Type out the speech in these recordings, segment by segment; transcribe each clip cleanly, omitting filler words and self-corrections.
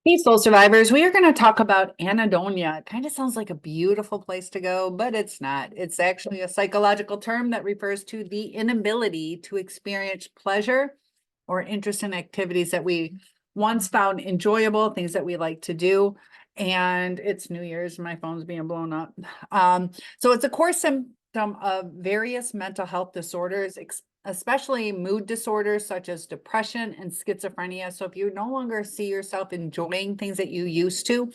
Hey, soul survivors, we are going to talk about anhedonia. It kind of sounds like a beautiful place to go, but it's not. It's actually a psychological term that refers to the inability to experience pleasure or interest in activities that we once found enjoyable, things that we like to do. And it's New Year's, my phone's being blown up. So it's a core symptom of various mental health disorders, especially mood disorders such as depression and schizophrenia. So if you no longer see yourself enjoying things that you used to,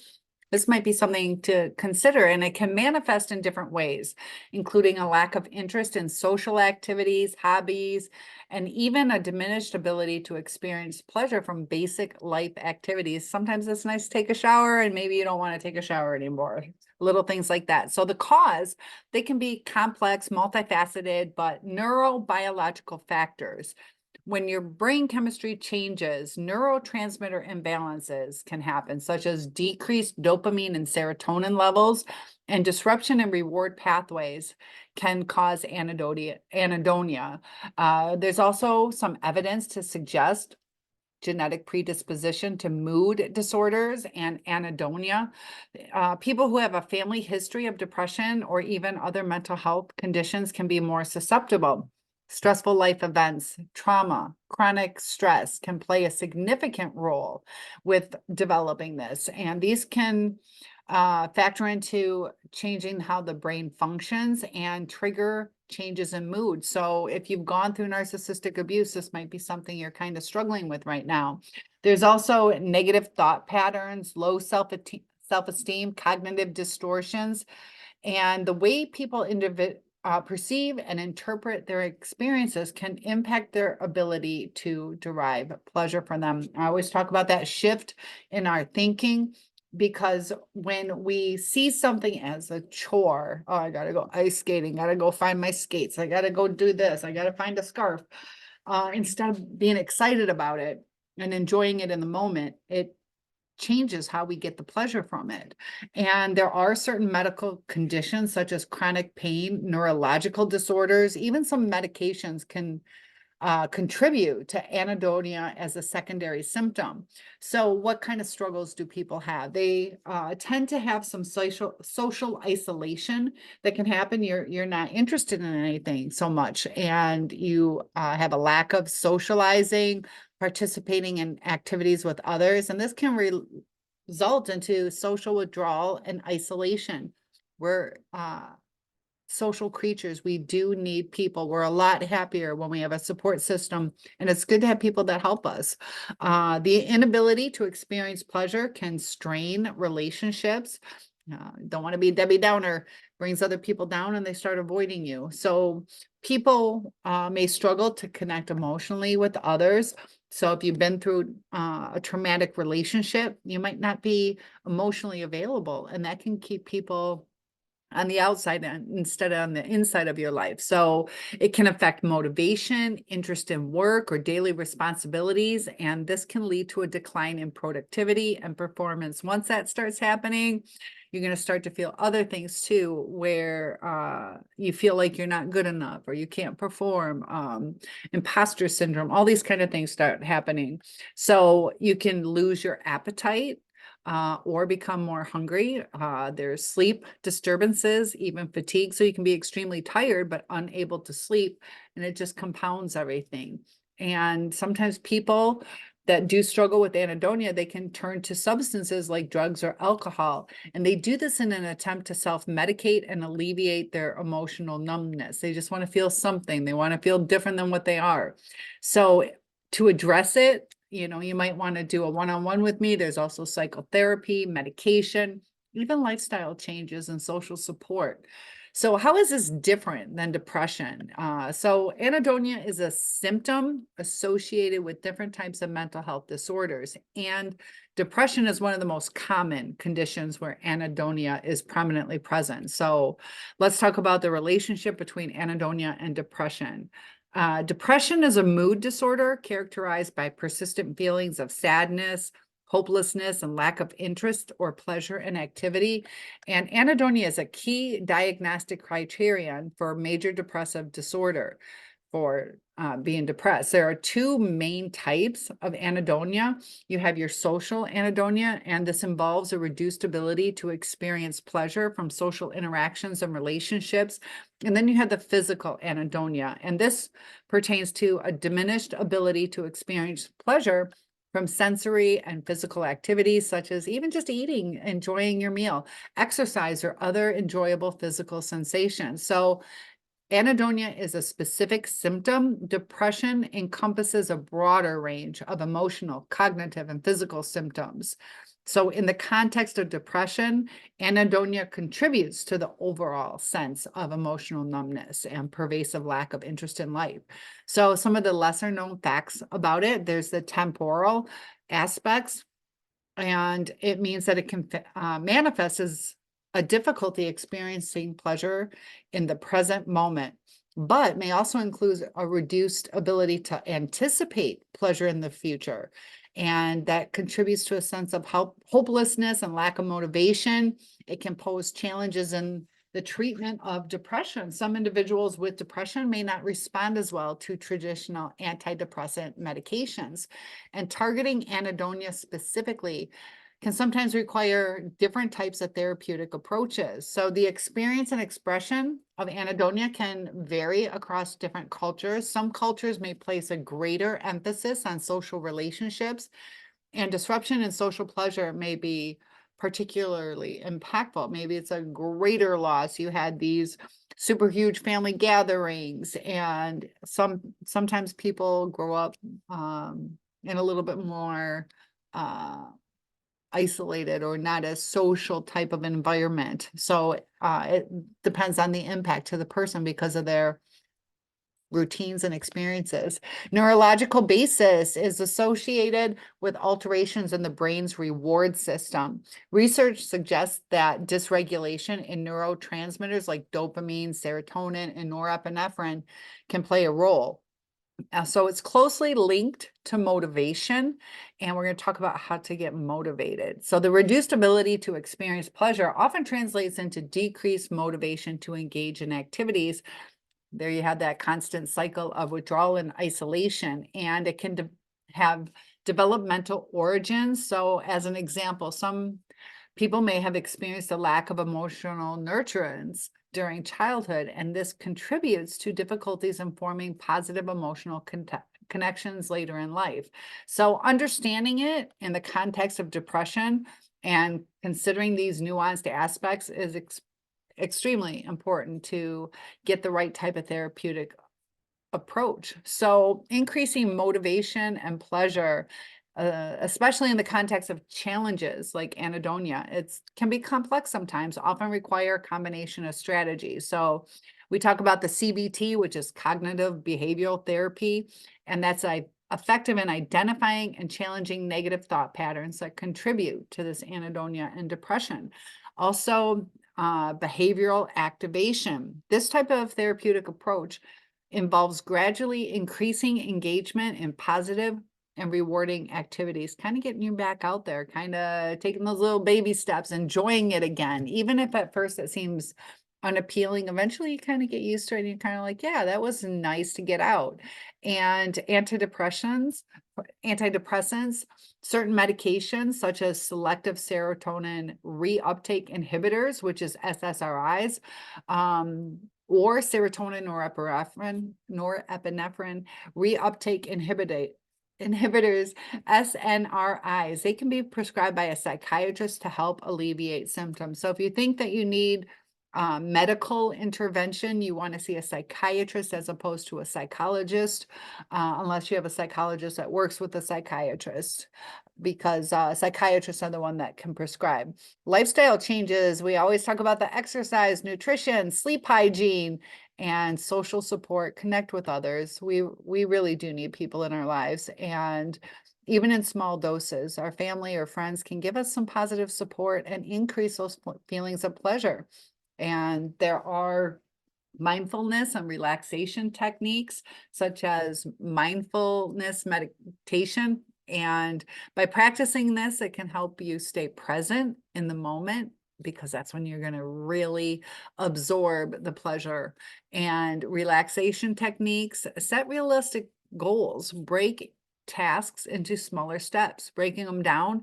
this might be something to consider, and it can manifest in different ways, including a lack of interest in social activities, hobbies, and even a diminished ability to experience pleasure from basic life activities. Sometimes it's nice to take a shower, and maybe you don't want to take a shower anymore. Little things like that. So the cause, they can be complex, multifaceted, but neurobiological factors. When your brain chemistry changes, neurotransmitter imbalances can happen, such as decreased dopamine and serotonin levels, and disruption in reward pathways can cause anhedonia. There's also some evidence to suggest genetic predisposition to mood disorders and anhedonia. People who have a family history of depression or even other mental health conditions can be more susceptible. Stressful life events, trauma, chronic stress can play a significant role with developing this. And these can factor into changing how the brain functions and trigger changes in mood. So if you've gone through narcissistic abuse, this might be something you're kind of struggling with right now. There's also negative thought patterns, low self-esteem, cognitive distortions, and the way people perceive and interpret their experiences can impact their ability to derive pleasure from them. I always talk about that shift in our thinking, because when we see something as a chore, oh, I gotta go ice skating, gotta go find my skates, I gotta go do this, I gotta find a scarf, instead of being excited about it and enjoying it in the moment, it changes how we get the pleasure from it. And there are certain medical conditions such as chronic pain, neurological disorders, even some medications can contribute to anhedonia as a secondary symptom. So what kind of struggles do people have? They tend to have some social isolation that can happen. You're not interested in anything so much, and you have a lack of socializing, participating in activities with others, and this can result into social withdrawal and isolation. We're social creatures. We do need people. We're a lot happier when we have a support system, and it's good to have people that help us. The inability to experience pleasure can strain relationships. Don't want to be Debbie Downer, brings other people down and they start avoiding you. So people may struggle to connect emotionally with others. So if you've been through a traumatic relationship, you might not be emotionally available, and that can keep people on the outside instead of on the inside of your life. So it can affect motivation, interest in work, or daily responsibilities. And this can lead to a decline in productivity and performance. Once that starts happening, you're going to start to feel other things too, where you feel like you're not good enough or you can't perform, imposter syndrome, all these kind of things start happening. So you can lose your appetite, or become more hungry. There's sleep disturbances, even fatigue. So you can be extremely tired, but unable to sleep, and it just compounds everything. And sometimes people that do struggle with anhedonia, they can turn to substances like drugs or alcohol. And they do this in an attempt to self-medicate and alleviate their emotional numbness. They just want to feel something. They want to feel different than what they are. So to address it, you might want to do a one-on-one with me. There's also psychotherapy, medication, even lifestyle changes and social support. So how is this different than depression? So anhedonia is a symptom associated with different types of mental health disorders. And depression is one of the most common conditions where anhedonia is prominently present. So let's talk about the relationship between anhedonia and depression. Depression is a mood disorder characterized by persistent feelings of sadness, hopelessness, and lack of interest or pleasure in activity. And anhedonia is a key diagnostic criterion for major depressive disorder. For being depressed. There are two main types of anhedonia. You have your social anhedonia, and this involves a reduced ability to experience pleasure from social interactions and relationships. And then you have the physical anhedonia, and this pertains to a diminished ability to experience pleasure from sensory and physical activities, such as even just eating, enjoying your meal, exercise, or other enjoyable physical sensations. So anhedonia is a specific symptom. Depression encompasses a broader range of emotional, cognitive, and physical symptoms. So in the context of depression, anhedonia contributes to the overall sense of emotional numbness and pervasive lack of interest in life. So some of the lesser known facts about it, there's the temporal aspects, and it means that it can manifest as a difficulty experiencing pleasure in the present moment, but may also include a reduced ability to anticipate pleasure in the future. And that contributes to a sense of hopelessness and lack of motivation. It can pose challenges in the treatment of depression. Some individuals with depression may not respond as well to traditional antidepressant medications. And targeting anhedonia specifically can sometimes require different types of therapeutic approaches. So the experience and expression of anhedonia can vary across different cultures. Some cultures may place a greater emphasis on social relationships, and disruption in social pleasure may be particularly impactful. Maybe it's a greater loss. You had these super huge family gatherings, and sometimes people grow up in a little bit more isolated or not as social type of environment. So it depends on the impact to the person because of their routines and experiences. Neurological basis is associated with alterations in the brain's reward system. Research suggests that dysregulation in neurotransmitters like dopamine, serotonin, and norepinephrine can play a role. So it's closely linked to motivation, and we're going to talk about how to get motivated. So the reduced ability to experience pleasure often translates into decreased motivation to engage in activities. There you have that constant cycle of withdrawal and isolation, and it can have developmental origins. So as an example, some people may have experienced a lack of emotional nurturance during childhood, and this contributes to difficulties in forming positive emotional connections later in life. So understanding it in the context of depression and considering these nuanced aspects is extremely important to get the right type of therapeutic approach. So increasing motivation and pleasure, especially in the context of challenges like anhedonia, it can be complex sometimes, often require a combination of strategies. So we talk about the CBT, which is cognitive behavioral therapy, and that's effective in identifying and challenging negative thought patterns that contribute to this anhedonia and depression. Also, behavioral activation. This type of therapeutic approach involves gradually increasing engagement in positive and rewarding activities, kind of getting you back out there, kind of taking those little baby steps, enjoying it again. Even if at first it seems unappealing, eventually you kind of get used to it and you're kind of like, yeah, that was nice to get out. And antidepressants, certain medications such as selective serotonin reuptake inhibitors, which is SSRIs, or serotonin norepinephrine reuptake inhibitors, SNRIs. They can be prescribed by a psychiatrist to help alleviate symptoms. So if you think that you need medical intervention, you want to see a psychiatrist as opposed to a psychologist, unless you have a psychologist that works with a psychiatrist, because psychiatrists are the one that can prescribe. Lifestyle changes, we always talk about the exercise, nutrition, sleep hygiene, and social support, connect with others. We really do need people in our lives, and even in small doses, our family or friends can give us some positive support and increase those feelings of pleasure. And there are mindfulness and relaxation techniques, such as mindfulness meditation. And by practicing this, it can help you stay present in the moment because that's when you're going to really absorb the pleasure. And relaxation techniques, set realistic goals, break tasks into smaller steps, breaking them down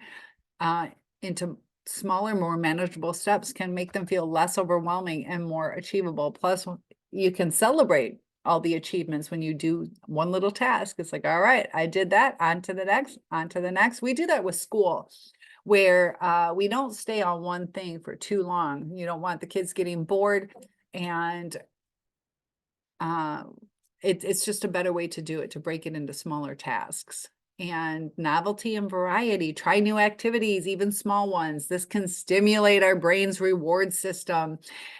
into smaller, more manageable steps can make them feel less overwhelming and more achievable. Plus, you can celebrate all the achievements when you do one little task. It's like, all right, I did that, on to the next, on to the next. We do that with school, where we don't stay on one thing for too long. You don't want the kids getting bored, and it's just a better way to do it, to break it into smaller tasks. And novelty and variety, try new activities, even small ones. This can stimulate our brain's reward system.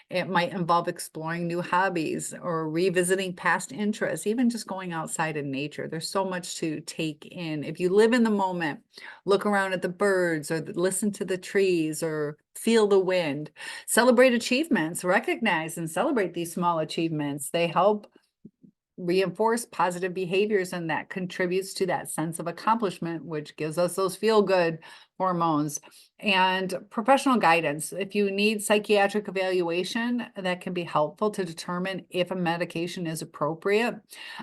It might involve exploring new hobbies or revisiting past interests, even just going outside in nature. There's so much to take in. If you live in the moment, look around at the birds, or listen to the trees, or feel the wind. Celebrate achievements, recognize and celebrate these small achievements. They help reinforce positive behaviors, and that contributes to that sense of accomplishment, which gives us those feel-good hormones. And professional guidance, if you need psychiatric evaluation, that can be helpful to determine if a medication is appropriate.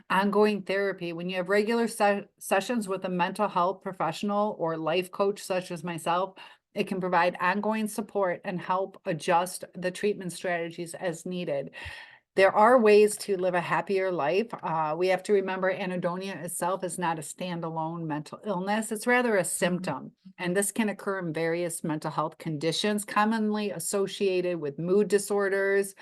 Ongoing therapy, when you have regular sessions with a mental health professional or life coach such as myself, it can provide ongoing support and help adjust the treatment strategies as needed. There are ways to live a happier life. We have to remember anhedonia itself is not a standalone mental illness. It's rather a symptom. And this can occur in various mental health conditions, commonly associated with mood disorders,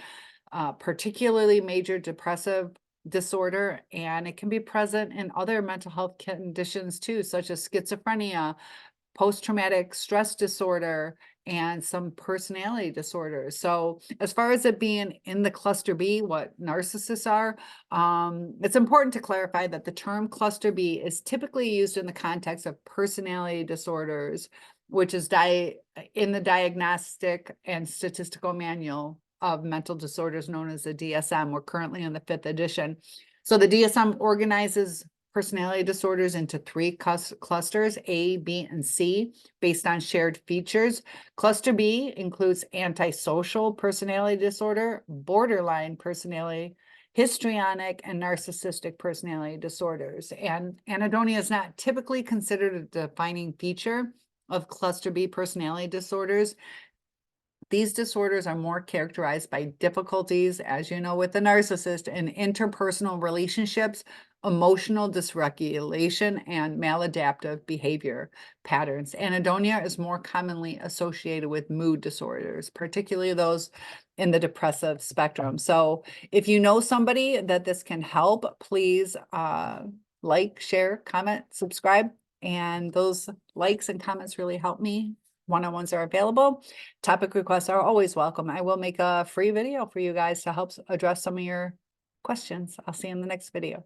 particularly major depressive disorder. And it can be present in other mental health conditions too, such as schizophrenia, post-traumatic stress disorder, and some personality disorders. So as far as it being in the cluster B, what narcissists are, it's important to clarify that the term cluster B is typically used in the context of personality disorders, which is in the Diagnostic and Statistical Manual of Mental Disorders, known as the DSM. We're currently in the 5th edition. So the DSM organizes personality disorders into 3 clusters, A, B, and C, based on shared features. Cluster B includes antisocial personality disorder, borderline personality, histrionic, and narcissistic personality disorders. And anhedonia is not typically considered a defining feature of cluster B personality disorders. These disorders are more characterized by difficulties, as you know, with the narcissist, in interpersonal relationships, emotional dysregulation, and maladaptive behavior patterns. Anhedonia is more commonly associated with mood disorders, particularly those in the depressive spectrum. So if you know somebody that this can help, please like, share, comment, subscribe. And those likes and comments really help me. One-on-ones are available. Topic requests are always welcome. I will make a free video for you guys to help address some of your questions. I'll see you in the next video.